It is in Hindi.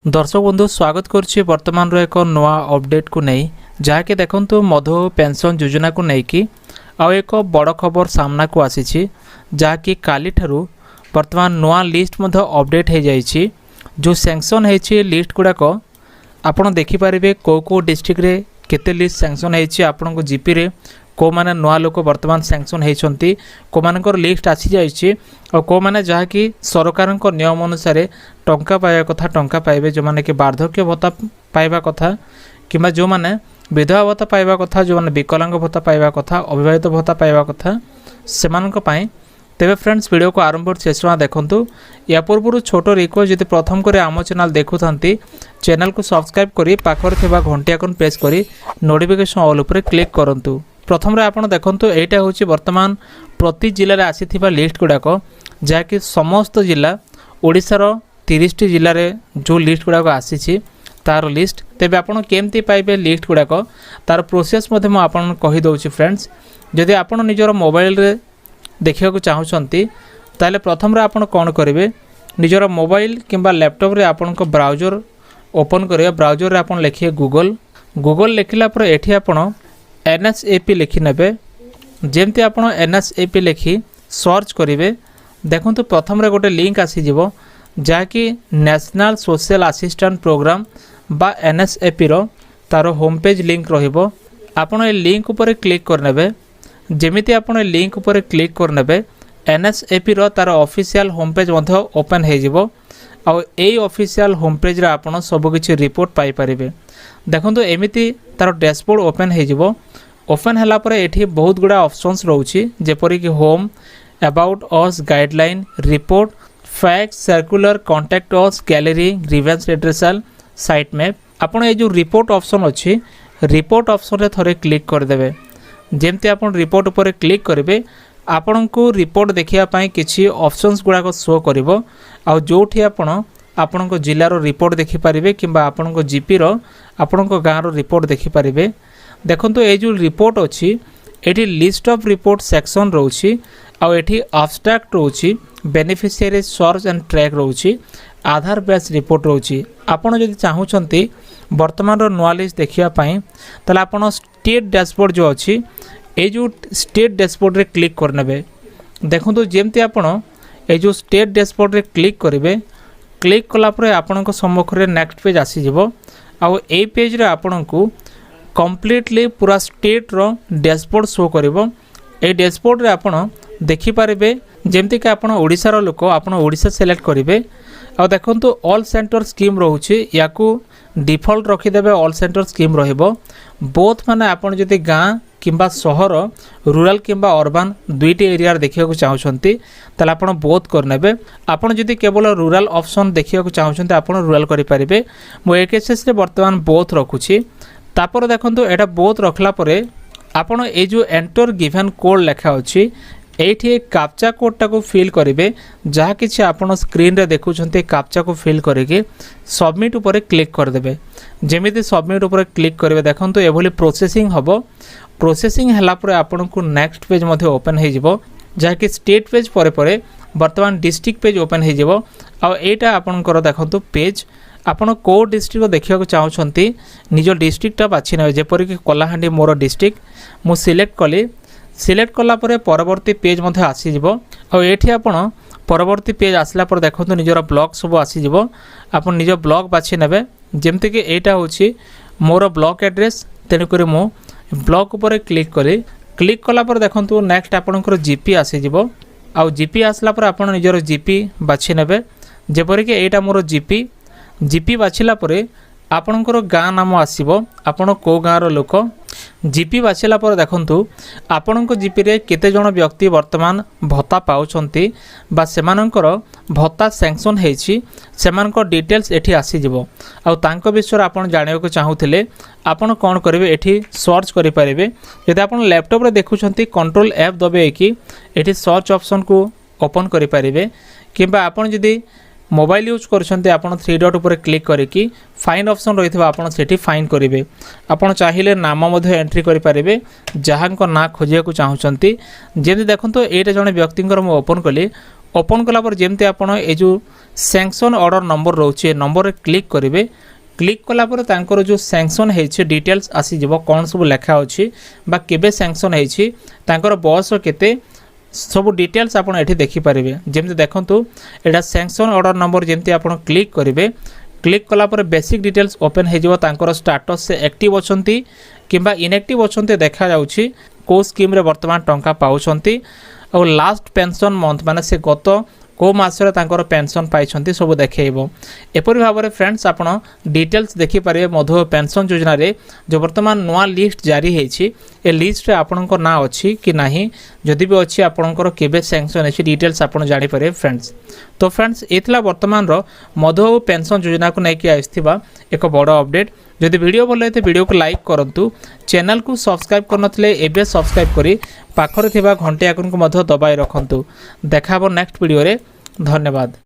दर्शक बंधु स्वागत करुच्ची वर्तमान एक नवा अपडेट को नहीं जहाँकि देखंतु मधु पेंशन योजना को लेकिन आउ एक बड़ खबर सामना को आसी जहाँकि काली ठारू वर्तमान नवा लिस्ट मध्य अपडेट हो जाइए जो सैंक्शन होती लिस्ट गुड़ाक आपड़ देखिपारे कौ डिस्ट्रिक्ट रे केते लिस्ट सैंक्शन होती आपण जीपी रे को माने नुआ लोक वर्तमान सैंक्शन होती को मानकर लिस्ट आसी जाइए और को माने जहाँकि सरकार नियम अनुसार टंका पाइबा कथा टंका पाइबे जो माने कि वार्धक्य भत्ता पाइबा कथा किंबा जो माने विधवा भत्ता पाइबा कथा जो माने विकलांग भत्ता पाइबा कथा अविवाहित भत्ता पाइबा कथा सेमानक पई तेबे फ्रेंड्स वीडियो को आरंभ शेष देखंतु या पूर्व छोट रिक्वेस्ट जदि प्रथम करे आम चैनल देखुथांती चैनल को सब्सक्राइब करी पाखर थिबा घंटी आइकन प्रेस करी नोटिफिकेशन ऑल ऊपर क्लिक करंतु। प्रथम रे आपण देखंतु एटा होची वर्तमान प्रति जिल्ला रे आसीथिबा लिस्ट गुडाक जहाँकि समस्त जिला ओडिशार 30 जिले में जो लिस्ट गुड़ाक आसी तार लिस्ट तेबे आपण केमती पाइबे लिस्ट गुड़ाक तार प्रोसेस मध्य मु आपन कहि दउची फ्रेंड्स। जदि आपण निजर मोबाइल रे देखिया को चाहउछंती ताले प्रथम रे आपण कोन करिवे निजर मोबाइल किंबा लैपटॉप रे आपण को ब्राउजर ओपन करिवे। ब्राउजर रे आपण लिखिए गूगल लिखिला पर एठी आपण NSAP लिखि नेबे। जेमती आपण NSAP लिखि सर्च करिवे देखंतु प्रथम रे गोटे लिंक आसी जिवो जहाँकि नेशनल सोशल असिस्टेंट प्रोग्राम बा NSAP रो तार होम पेज लिंक रहिबो। आपण ए लिंक ऊपर क्लिक करनेबे। जेमिति आपण ए लिंक ऊपर क्लिक करनेबे NSAP रो तार ऑफिशियल होम पेज मध्य ओपन हे जिवो आ एई ऑफिशियल होम पेज रे आपण सब किछि रिपोर्ट पाई परिबे। देखंतु एमिति तार डैशबोर्ड ओपन हे जिवो। ओपन हला पर एठी बहुत गुडा ऑप्शंस रहउछि जेपरि कि home about us guideline report fact circular contact us gallery grievance redressal site map. आपण ए जो रिपोर्ट ऑप्शन अछि रिपोर्ट ऑप्शन रे थरे क्लिक कर देबे। जेमते आपण रिपोर्ट ऊपर क्लिक करिवे आपण को रिपोर्ट देखिया पई किछि ऑप्शंस गुडा को शो करिवो आ जोठी आपण को जिल्ला रो रिपोर्ट देखि परिबे किंबा आपण को जीपी रो आपण को गां रो रिपोर्ट देखि परिबे। देखंतु ए जो रिपोर्ट अछि एठी लिस्ट ऑफ रिपोर्ट सेक्शन रहउछि आ एठी अब्स्ट्रैक्ट रहउछि बेनिफिशियरी सर्च एंड ट्रैक रहउछि आधार बेस रिपोर्ट रहउछि। आपण जदि चाहउछंती वर्तमान रो नुआ लिस्ट देखिया पई तले आपण स्टेट डैशबोर्ड जो अछि ए जो स्टेट डैशबोर्ड रे क्लिक करनेबे। देखंतु जेमती आपण ए जो स्टेट डैशबोर्ड रे क्लिक करिवे क्लिक कला परे आपण को सम्मुख रे नेक्स्ट पेज आसी जिवो आ ए पेज रे आपण को कंप्लीटली पूरा स्टेट रो डैशबोर्ड शो करिवो। ए डैशबोर्ड रे आपण देखि पारिबे जेमति कि आपण ओडिसा रो लोक आपण ओडिसा सिलेक्ट करिवे आ देखंतु ऑल सेंटर स्कीम रहउछि याकू डिफॉल्ट रखि देबे। ऑल सेंटर स्कीम रहिबो बोथ माने आपण जदि गां किंबा शहर रूरल किंबा अर्बन दुईटी एरिया देखिया को चाहउछंती तले आपण बोथ करनेबे। आपण जदि केवल रूरल ऑप्शन देखिया को चाहउछंती आपण रूरल करि परिबे। मो एकेसेस रे वर्तमान बोथ रखुछि तापर देखंतु एटा बोथ रखला परे आपण ए जो एंटर गिवन कोड लेखा अछि एठी कैप्चा कोड टाको फिल करिवे जहा किछि आपण स्क्रीन रे देखुछंती कैप्चा को फिल करके सबमिट ऊपर क्लिक कर देबे। जेमिति सबमिट ऊपर क्लिक करिवे देखंतु एभली प्रोसेसिंग हबो। प्रोसेसिंग हला परे आपण को नेक्स्ट पेज मध्ये ओपन हे जिवो जहा कि स्टेट पेज परे परे वर्तमान डिस्ट्रिक्ट पेज ओपन हे जिवो आ एटा आपण कर देखंतु पेज आपण को डिस्ट्रिक्ट को देखिया को चाहउछंती निजो डिस्ट्रिक्ट बाछि नै जेपरि कि कलाहांडी मोर डिस्ट्रिक्ट मु सिलेक्ट कली। सिलेक्ट कला परे परवर्ती पेज मध्ये आसी जिवो आ एठी आपण परवर्ती पेज आसला पर देखंतु निजर ब्लॉक सब आसी जिवो। आपण निजो ब्लॉक बाछि नेबे जेमति कि एटा होछि मोर ब्लॉक एड्रेस तेनु करी मु ब्लॉक ऊपर क्लिक करी। क्लिक कला पर देखंतु नेक्स्ट आपनकर जीपी आसी जिवो आ जीपी आसला पर आपण निजर जीपी बाछि नेबे जेपरि कि एटा मोर जीपी बाछिला परे आपणकर गाँ नाम आसीबो आपण को गाँ रो लोक। जीपी बाछिला पर देखंतु आपणको जीपी रे केते जण व्यक्ति वर्तमान भत्ता पाउछंती बा सेमानकर भत्ता सैंक्शन हेछि सेमानकर डिटेल्स एठी आसी जिवो आ तांको विषय आपण जानियो को चाहूथिले आपण कोन करिवे एठी सर्च करि परिबे। यदि आपण लैपटॉप रे देखुछंती कंट्रोल एफ दबे कि एठी सर्च ऑप्शन को ओपन करि परिबे किबा आपण जदि मोबाइल यूज करछंते आपण थ्री डॉट ऊपर क्लिक करिकि फाइंड ऑप्शन रहितबा आपण सेठी फाइंड करिवे। आपण चाहिले नाम मध्ये एंट्री करि परिबे जहांको ना खोजिया को चाहउछंती। जेमि देखंतो एटा जने व्यक्तिंकर मो ओपन कली ओपन कलापर जमती आपण ए जो सैंक्शन ऑर्डर नंबर रोचे नंबर रे क्लिक करेंगे। क्लिक कलापर तांकर जो सैंक्शन होती डिटेल्स आसीज कौन सब लेखा अच्छी बा केबे सैंक्शन होती तांकर बयस केते सब डिटेल्स आपड़ ये देखिपारे। जमी देखूँ यहाँ सैंक्शन ऑर्डर नंबर जमी आप क्लिक करेंगे। क्लिक कलापर बेसिक डिटेल्स ओपन हो स्टाटस से एक्टिव अच्छी किंबा इनएक्टिव अच्छे देखा जाउछि को स्कीम रे वर्तमान टंका पाउछंती और लास्ट पेंशन मंथ माने से गत को मासरे तांकर पेंशन पाइछंती सब देखैबो। एपरि भाव में फ्रेंड्स आपण डिटेल्स देखिपारे मधुबाबु पेंशन योजना रे जो वर्तमान नवा लिस्ट जारी होती ए लिस्ट रे आपणको ना अच्छी कि नाही जदि भी अच्छी आपणकर केबे सैंक्शन अछि डिटेल्स आपण जानि पारे फ्रेंड्स। तो फ्रेंड्स एथला वर्तमान रो मधुबाबु पेंशन योजना को लेके आइस्थिबा एक बड़ अपडेट। जदि वीडियो भल लगे वीडियो को लाइक करंतु, चैनल को सब्सक्राइब करनथले एबे सब्सक्राइब करी पाखरे थिबा घंटी आइकन को मध्य दबाई रखंतु। देखाबो नेक्स्ट वीडियो रे। धन्यवाद।